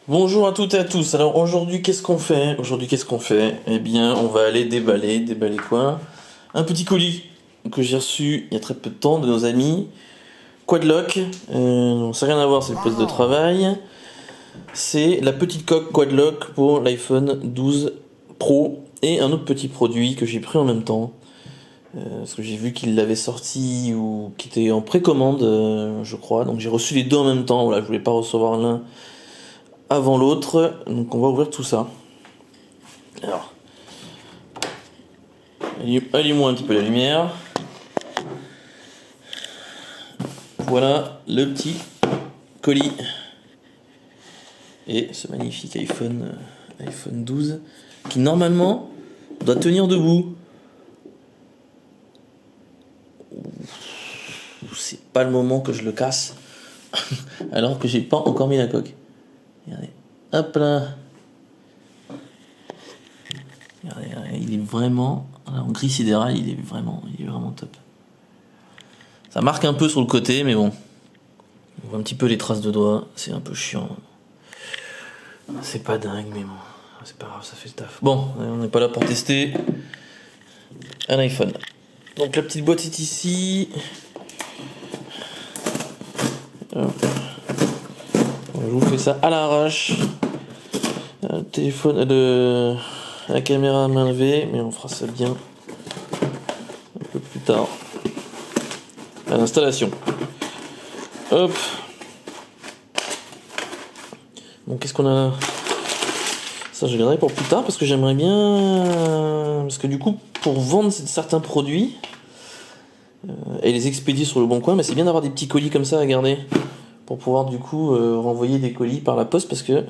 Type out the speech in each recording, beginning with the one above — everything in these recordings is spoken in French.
Bonjour à toutes et à tous. Alors aujourd'hui, qu'est-ce qu'on fait? Eh bien, on va aller déballer. Déballer quoi? Un petit colis que j'ai reçu il y a très peu de temps de nos amis. Quadlock. Ça n'a rien à voir, c'est le poste de travail. C'est la petite coque Quadlock pour l'iPhone 12 Pro et un autre petit produit que j'ai pris en même temps. Parce que j'ai vu qu'il l'avait sorti ou qui était en précommande, je crois. Donc j'ai reçu les deux en même temps. Voilà, je voulais pas recevoir l'un avant l'autre. Donc on va ouvrir tout ça. Alors, allume-moi un petit peu la lumière. Voilà le petit colis. Et ce magnifique iPhone 12 qui normalement doit tenir debout. C'est pas le moment que je le casse alors que j'ai pas encore mis la coque. Regardez. Hop là. Regardez, il est vraiment en gris sidéral, il est vraiment top. Ça marque un peu sur le côté, mais bon. On voit un petit peu les traces de doigts, c'est un peu chiant. C'est pas dingue, mais bon, c'est pas grave, ça fait le taf. Bon, on n'est pas là pour tester un iPhone. Donc la petite boîte est ici. Hop. Je vous fais ça à l'arrache. Le téléphone, la caméra à main levée, mais on fera ça bien un peu plus tard. À l'installation. Hop. Bon, qu'est-ce qu'on a là? Ça, je garderai pour plus tard parce que j'aimerais bien. Parce que du coup, pour vendre certains produits et les expédier sur le bon coin, mais c'est bien d'avoir des petits colis comme ça à garder pour pouvoir du coup renvoyer des colis par la poste parce que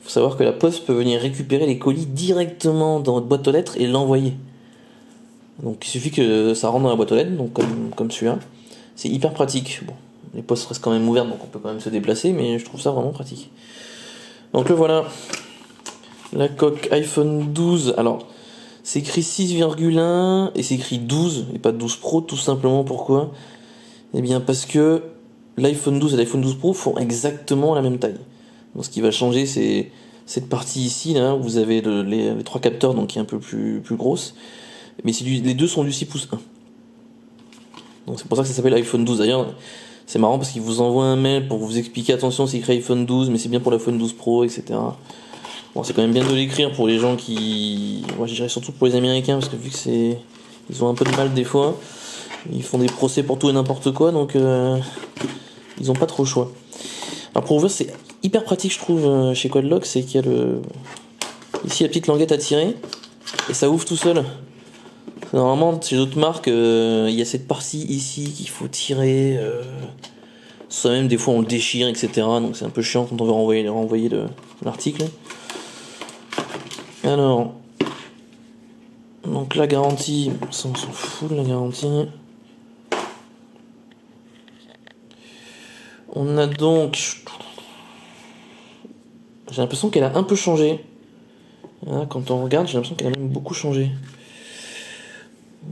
faut savoir que la poste peut venir récupérer les colis directement dans votre boîte aux lettres et l'envoyer. Donc il suffit que ça rentre dans la boîte aux lettres, donc comme celui-là. C'est hyper pratique. Bon, les postes restent quand même ouvertes, donc on peut quand même se déplacer, mais je trouve ça vraiment pratique. Donc le voilà. La coque iPhone 12. Alors, c'est écrit 6,1 et c'est écrit 12 et pas 12 Pro, tout simplement. Pourquoi? Eh bien parce que l'iPhone 12 et l'iPhone 12 Pro font exactement la même taille. Donc ce qui va changer, c'est cette partie ici, là, où vous avez les trois capteurs, donc qui est un peu plus grosse. Mais les deux sont du 6 pouces 1. Donc c'est pour ça que ça s'appelle iPhone 12. D'ailleurs, c'est marrant parce qu'il vous envoie un mail pour vous expliquer, attention, c'est écrit iPhone 12, mais c'est bien pour l'iPhone 12 Pro, etc. Bon, c'est quand même bien de l'écrire pour les gens qui... Moi, je dirais surtout pour les Américains, parce que vu que c'est... Ils ont un peu de mal des fois. Ils font des procès pour tout et n'importe quoi, donc ils ont pas trop le choix. Alors pour ouvrir, c'est hyper pratique, je trouve, chez Quadlock, c'est qu'il y a ici la petite languette à tirer, et ça ouvre tout seul. Normalement, chez d'autres marques, il y a cette partie ici qu'il faut tirer. Ça même, des fois, on le déchire, etc. Donc c'est un peu chiant quand on veut renvoyer l'article. Alors, donc la garantie, ça on s'en fout de la garantie. On a donc, j'ai l'impression qu'elle a un peu changé. Hein, quand on regarde, j'ai l'impression qu'elle a même beaucoup changé.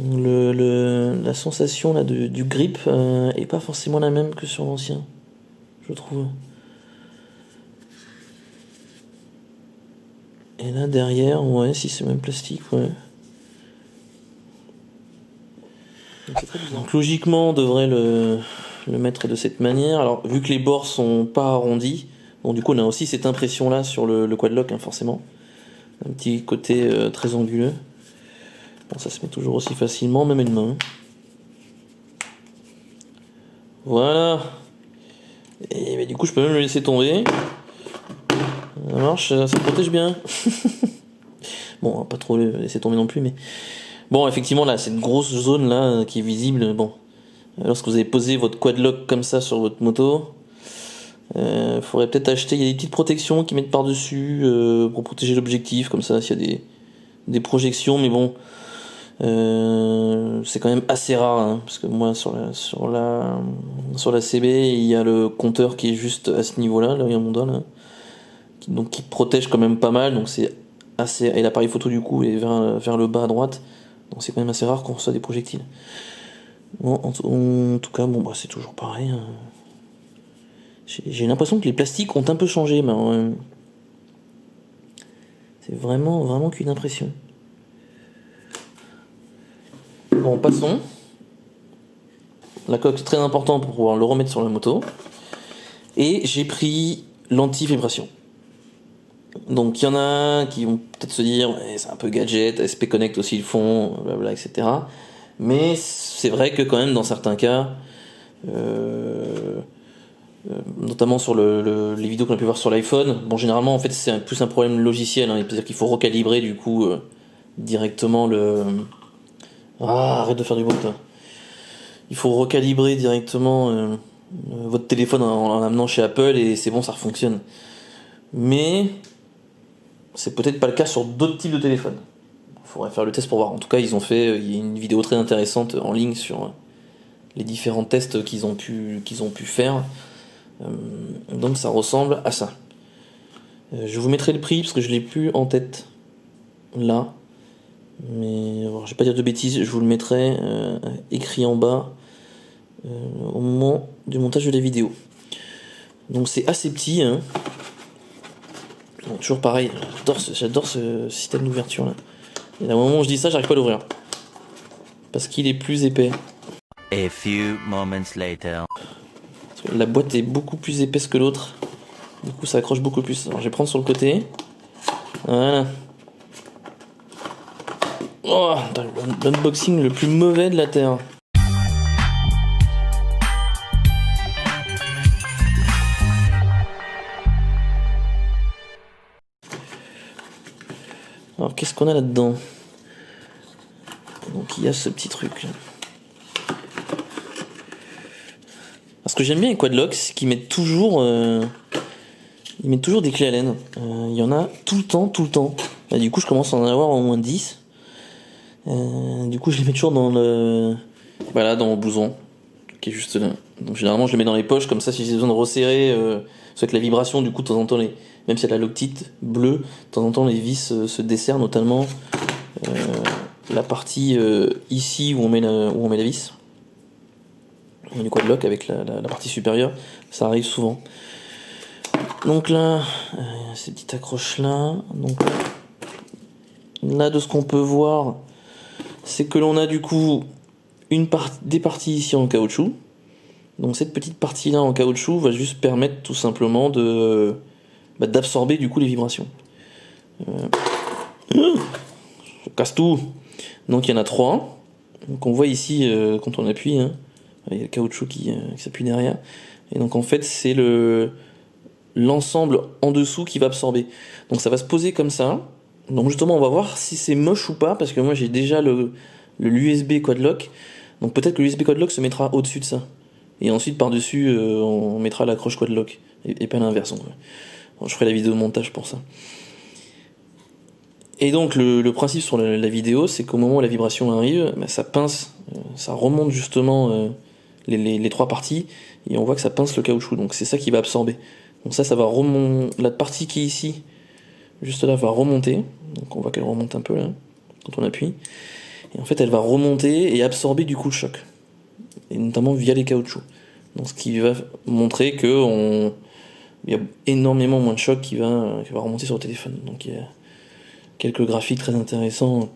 La sensation là du grip est pas forcément la même que sur l'ancien, je trouve. Et là derrière, ouais, si c'est même plastique, ouais. Donc logiquement, on devrait le mettre de cette manière. Alors vu que les bords sont pas arrondis, bon du coup on a aussi cette impression là sur le Quadlock, hein, forcément. Un petit côté très anguleux. Bon, ça se met toujours aussi facilement, même une main. Voilà. Et bah, du coup je peux même le laisser tomber. Ça marche, ça protège bien. Bon, on va pas trop le laisser tomber non plus, mais... Bon, effectivement, là, cette grosse zone là qui est visible, bon, lorsque vous avez posé votre Quadlock comme ça sur votre moto, faudrait peut-être acheter, il y a des petites protections qui mettent par-dessus pour protéger l'objectif, comme ça, s'il y a des projections, mais bon, c'est quand même assez rare, hein, parce que moi, sur la CB, il y a le compteur qui est juste à ce niveau-là, là, il y a mon doigt, là, qui protège quand même pas mal, donc c'est assez, et l'appareil photo, du coup, est vers le bas à droite, donc c'est quand même assez rare qu'on reçoit des projectiles. Bon, en tout cas, bon, bah, c'est toujours pareil. Hein. J'ai l'impression que les plastiques ont un peu changé. Mais, C'est vraiment qu'une impression. Bon, passons. La coque, c'est très important pour pouvoir le remettre sur la moto. Et j'ai pris l'anti-vibration. Donc il y en a qui vont peut-être se dire ouais, c'est un peu gadget, SP Connect aussi le font, blabla, etc. Mais c'est vrai que quand même dans certains cas, notamment sur les vidéos qu'on a pu voir sur l'iPhone, bon généralement en fait c'est plus un problème logiciel, hein, c'est-à-dire qu'il faut recalibrer du coup directement le... Ah, arrête de faire du bruit toi. Il faut recalibrer directement votre téléphone en l'amenant chez Apple et c'est bon, ça fonctionne. Mais c'est peut-être pas le cas sur d'autres types de téléphones. Il faudrait faire le test pour voir. En tout cas, il y a une vidéo très intéressante en ligne sur les différents tests qu'ils ont pu faire. Donc ça ressemble à ça. Je vous mettrai le prix parce que je l'ai plus en tête là. Mais alors, je vais pas dire de bêtises, je vous le mettrai écrit en bas au moment du montage de la vidéo. Donc c'est assez petit, hein. Donc, toujours pareil, j'adore ce système d'ouverture là. Et au moment où je dis ça, j'arrive pas à l'ouvrir. Parce qu'il est plus épais. A few moments later. La boîte est beaucoup plus épaisse que l'autre. Du coup ça accroche beaucoup plus. Alors je vais prendre sur le côté. Voilà. Oh, l'unboxing le plus mauvais de la Terre. Alors qu'est-ce qu'on a là-dedans? Donc il y a ce petit truc là. Ce que j'aime bien avec Quadlock, c'est qu'ils mettent toujours des clés Allen. Il y en a tout le temps. Et du coup je commence à en avoir au moins 10. Du coup je les mets toujours dans mon blouson qui est juste là. Donc généralement je les mets dans les poches comme ça si j'ai besoin de resserrer soit avec la vibration du coup de temps en temps même si elle a la loctite bleue, de temps en temps les vis se desserrent, notamment la partie ici où on met la vis du Quadlock avec la partie supérieure, ça arrive souvent. Donc là ces petites accroches là, donc là de ce qu'on peut voir c'est que l'on a du coup des parties ici en caoutchouc. Donc cette petite partie là en caoutchouc va juste permettre tout simplement d'absorber du coup les vibrations. Je casse tout. Donc il y en a 3. Donc on voit ici quand on appuie, hein, il y a le caoutchouc qui s'appuie derrière. Et donc en fait c'est l'ensemble en dessous qui va absorber. Donc ça va se poser comme ça. Donc justement on va voir si c'est moche ou pas, parce que moi j'ai déjà l'USB Quadlock. Donc peut-être que l'USB Quadlock se mettra au-dessus de ça. Et ensuite par-dessus on mettra l'accroche Quadlock. Et pas l'inverse. Bon, je ferai la vidéo de montage pour ça. Et donc le principe sur la vidéo, c'est qu'au moment où la vibration arrive, ça pince, ça remonte justement les 3 parties, et on voit que ça pince le caoutchouc. Donc c'est ça qui va absorber. Donc ça va remonter. La partie qui est ici, juste là, va remonter. Donc on voit qu'elle remonte un peu là, quand on appuie. Et en fait, elle va remonter et absorber du coup le choc. Et notamment via les caoutchoucs. Donc ce qui va montrer que il y a énormément moins de choc qui va remonter sur le téléphone. Donc il y a quelques graphiques très intéressants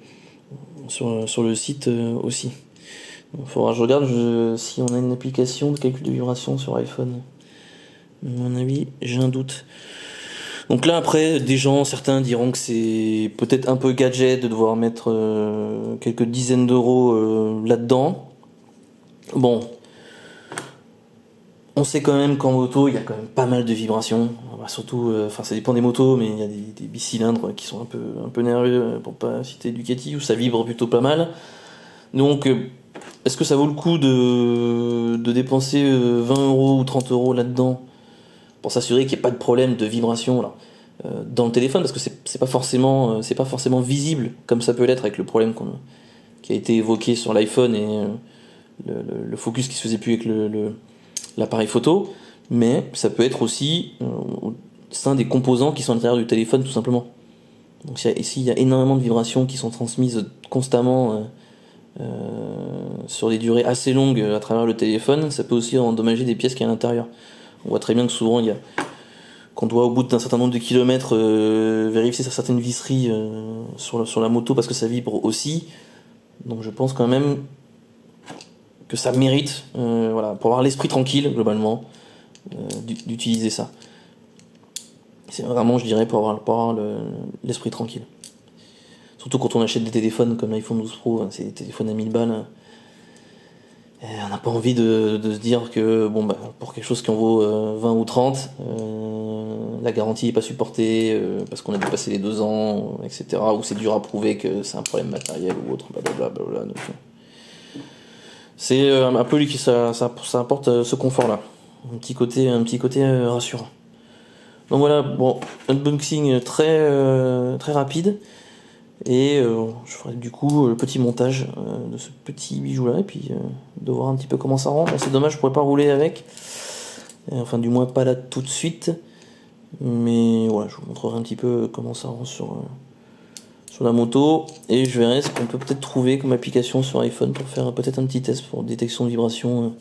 sur le site aussi. Il faudra que je regarde si on a une application de calcul de vibration sur iPhone. À mon avis, j'ai un doute. Donc là après, certains diront que c'est peut-être un peu gadget de devoir mettre quelques dizaines d'euros là-dedans. Bon, on sait quand même qu'en moto, il y a quand même pas mal de vibrations. Surtout, ça dépend des motos, mais il y a des bicylindres qui sont un peu nerveux, pour pas citer Ducati, où ça vibre plutôt pas mal. Donc, est-ce que ça vaut le coup de dépenser 20 euros ou 30 euros là-dedans pour s'assurer qu'il n'y ait pas de problème de vibration là, dans le téléphone, parce que c'est pas forcément visible comme ça peut l'être avec le problème qui a été évoqué sur l'iPhone et le focus qui se faisait plus avec l'appareil photo, mais ça peut être aussi au sein des composants qui sont à l'intérieur du téléphone tout simplement. Donc s'il y a énormément de vibrations qui sont transmises constamment sur des durées assez longues à travers le téléphone, ça peut aussi endommager des pièces qui sont à l'intérieur. On voit très bien que souvent il y a qu'on doit au bout d'un certain nombre de kilomètres vérifier certaines visseries sur la moto parce que ça vibre aussi. Donc je pense quand même que ça mérite, voilà, pour avoir l'esprit tranquille globalement, d'utiliser ça. C'est vraiment, je dirais, pour avoir l'esprit tranquille. Surtout quand on achète des téléphones comme l'iPhone 12 Pro, hein, c'est des téléphones à 1000 balles. Et on n'a pas envie de se dire que bon, bah, pour quelque chose qui en vaut 20 ou 30, la garantie n'est pas supportée parce qu'on a dépassé les 2 ans, etc. Ou c'est dur à prouver que c'est un problème matériel ou autre, blablabla. Donc, c'est un peu lui qui ça apporte ce confort-là. Un petit côté rassurant. Donc voilà, bon, unboxing très rapide. Et je ferai du coup le petit montage de ce petit bijou là et puis de voir un petit peu comment ça rend. C'est dommage, je pourrais pas rouler avec, enfin du moins pas là tout de suite, mais voilà, je vous montrerai un petit peu comment ça rend sur la moto et je verrai ce qu'on peut peut-être trouver comme application sur iPhone pour faire peut-être un petit test pour détection de vibration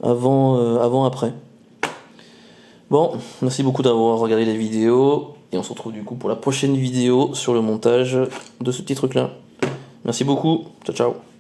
avant après. Bon, merci beaucoup d'avoir regardé la vidéo. Et on se retrouve du coup pour la prochaine vidéo sur le montage de ce petit truc là. Merci beaucoup, ciao ciao.